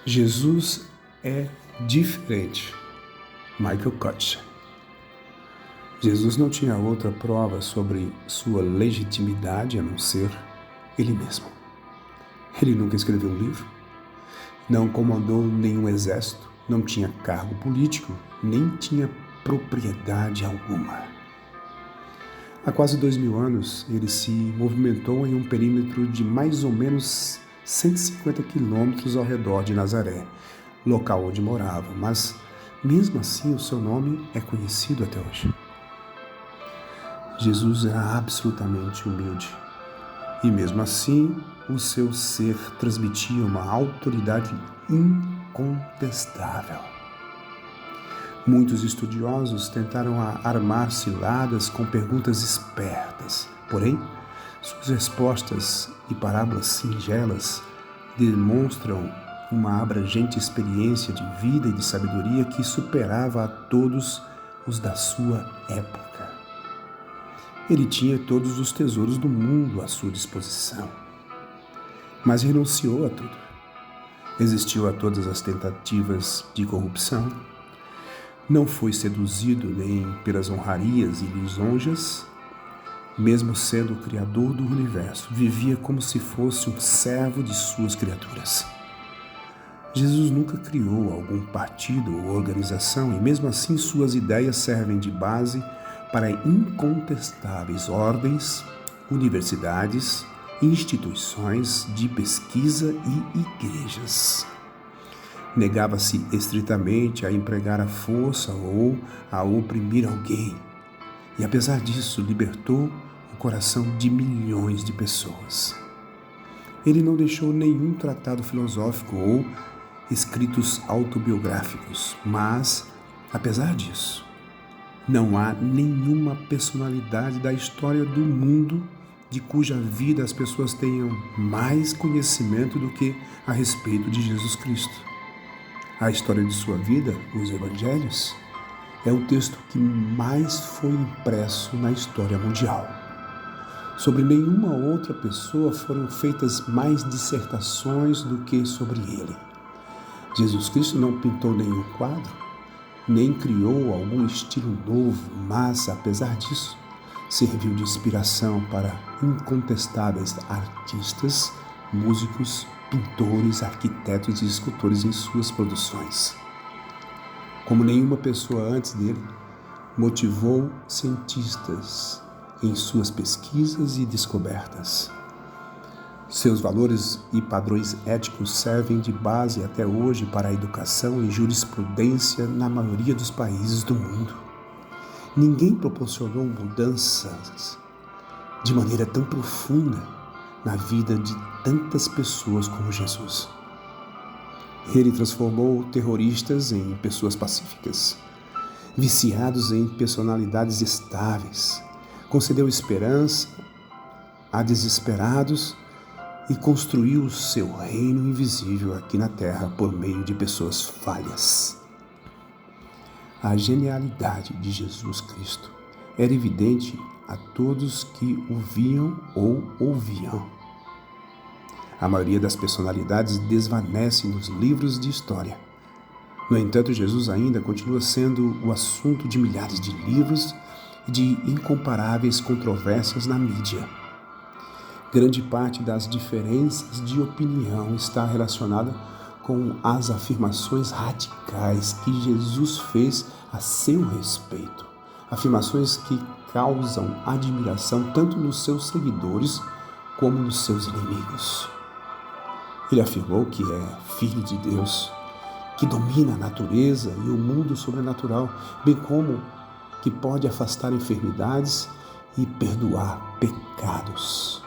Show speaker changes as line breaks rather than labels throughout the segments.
Jesus é diferente. Michael Cutts. Jesus não tinha outra prova sobre sua legitimidade a não ser ele mesmo. Ele nunca escreveu um livro, não comandou nenhum exército, não tinha cargo político, nem tinha propriedade alguma. Há quase 2000 anos, ele se movimentou em um perímetro de mais ou menos 150 quilômetros ao redor de Nazaré, local onde morava, mas mesmo assim o seu nome é conhecido até hoje. Jesus era absolutamente humilde e mesmo assim o seu ser transmitia uma autoridade incontestável. Muitos estudiosos tentaram armar ciladas com perguntas espertas, porém, suas respostas e parábolas singelas demonstram uma abrangente experiência de vida e de sabedoria que superava a todos os da sua época. Ele tinha todos os tesouros do mundo à sua disposição, mas renunciou a tudo. Resistiu a todas as tentativas de corrupção, não foi seduzido nem pelas honrarias e lisonjas. Mesmo sendo o Criador do universo, vivia como se fosse um servo de suas criaturas. Jesus nunca criou algum partido ou organização e mesmo assim suas ideias servem de base para incontestáveis ordens, universidades, instituições de pesquisa e igrejas. Negava-se estritamente a empregar a força ou a oprimir alguém. E apesar disso, libertou o coração de milhões de pessoas. Ele não deixou nenhum tratado filosófico ou escritos autobiográficos, mas, apesar disso, não há nenhuma personalidade da história do mundo de cuja vida as pessoas tenham mais conhecimento do que a respeito de Jesus Cristo. A história de sua vida, os Evangelhos, é o texto que mais foi impresso na história mundial. Sobre nenhuma outra pessoa foram feitas mais dissertações do que sobre ele. Jesus Cristo não pintou nenhum quadro, nem criou algum estilo novo, mas, apesar disso, serviu de inspiração para incontestáveis artistas, músicos, pintores, arquitetos e escultores em suas produções. Como nenhuma pessoa antes dele, motivou cientistas em suas pesquisas e descobertas. Seus valores e padrões éticos servem de base até hoje para a educação e jurisprudência na maioria dos países do mundo. Ninguém proporcionou mudanças de maneira tão profunda na vida de tantas pessoas como Jesus. Ele transformou terroristas em pessoas pacíficas, viciados em personalidades estáveis, concedeu esperança a desesperados e construiu o seu reino invisível aqui na terra por meio de pessoas falhas. A genialidade de Jesus Cristo era evidente a todos que o viam ou ouviam. A maioria das personalidades desvanece nos livros de história. No entanto, Jesus ainda continua sendo o assunto de milhares de livros e de incomparáveis controvérsias na mídia. Grande parte das diferenças de opinião está relacionada com as afirmações radicais que Jesus fez a seu respeito. Afirmações que causam admiração tanto nos seus seguidores como nos seus inimigos. Ele afirmou que é filho de Deus, que domina a natureza e o mundo sobrenatural, bem como que pode afastar enfermidades e perdoar pecados.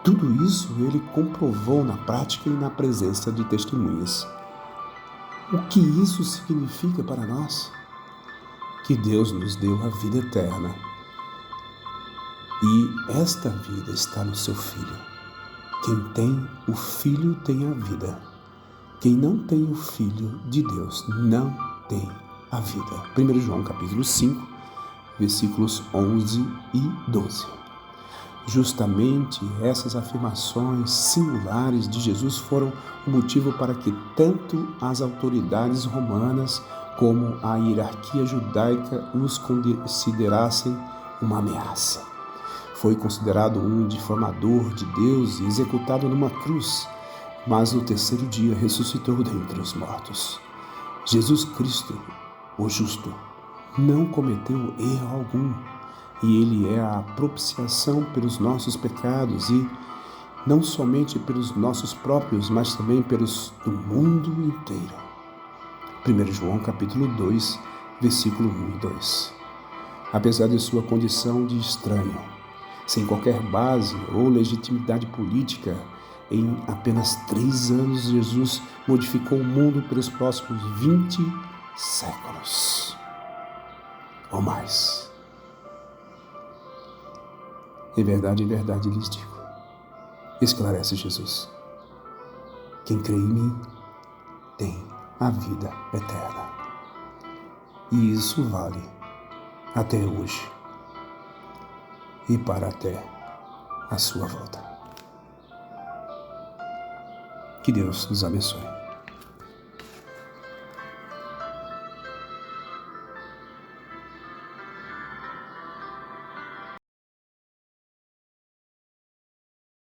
Tudo isso ele comprovou na prática e na presença de testemunhas. O que isso significa para nós? Que Deus nos deu a vida eterna. E esta vida está no seu Filho. Quem tem o Filho tem a vida. Quem não tem o Filho de Deus não tem a vida. 1 João capítulo 5, versículos 11 e 12. Justamente essas afirmações singulares de Jesus foram o motivo para que tanto as autoridades romanas como a hierarquia judaica os considerassem uma ameaça. Foi considerado um difamador de Deus e executado numa cruz, mas no terceiro dia ressuscitou dentre os mortos. Jesus Cristo, o justo, não cometeu erro algum, e Ele é a propiciação pelos nossos pecados e não somente pelos nossos próprios, mas também pelos do mundo inteiro. 1 João capítulo 2, versículo 1 e 2. Apesar de sua condição de estranho, sem qualquer base ou legitimidade política, em apenas 3 anos Jesus modificou o mundo pelos próximos 20 séculos ou mais. Em verdade lhes digo, esclarece Jesus, quem crê em mim tem a vida eterna. E isso vale até hoje e para até a sua volta. Que Deus nos abençoe.